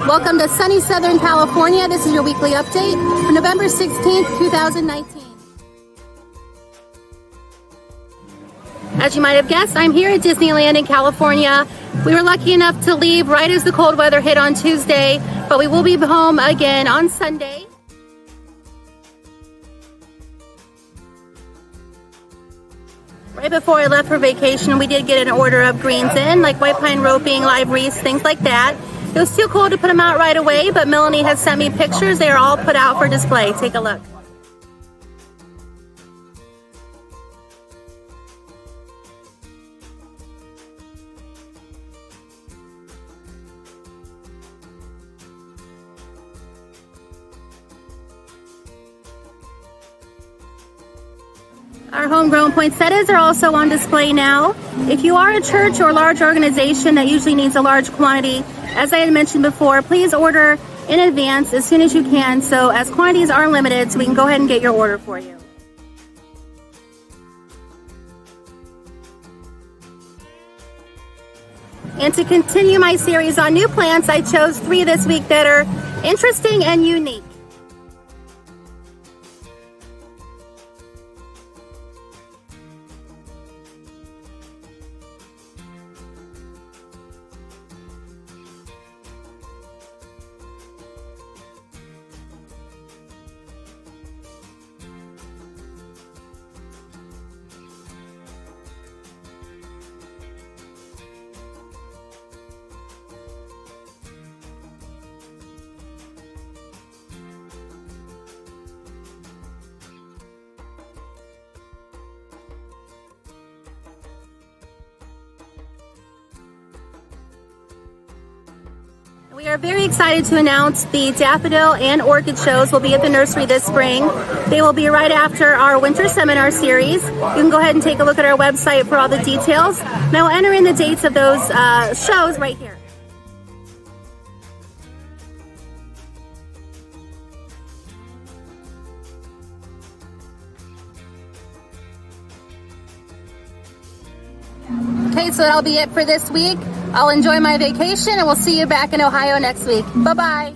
Welcome to sunny Southern California. This is your weekly update for November 16th, 2019. As you might have guessed, I'm here at Disneyland in California. We were lucky enough to leave right as the cold weather hit on Tuesday, but we will be home again on Sunday. Right before I left for vacation, we did get an order of greens in, like white pine roping, live wreaths, things like that. It was too cold to put them out right away, but Melanie has sent me pictures. They are all put out for display. Take a look. Our homegrown poinsettias are also on display now. If you are a church or large organization that usually needs a large quantity, as I had mentioned before, please order in advance as soon as you can, so as quantities are limited, so we can go ahead and get your order for you. And to continue my series on new plants, I chose 3 this week that are interesting and unique. We are very excited to announce the daffodil and orchid shows will be at the nursery this spring. They will be right after our winter seminar series. You can go ahead and take a look at our website for all the details. And I will enter in the dates of those shows right here. Okay, so that'll be it for this week. I'll enjoy my vacation and we'll see you back in Ohio next week. Bye-bye.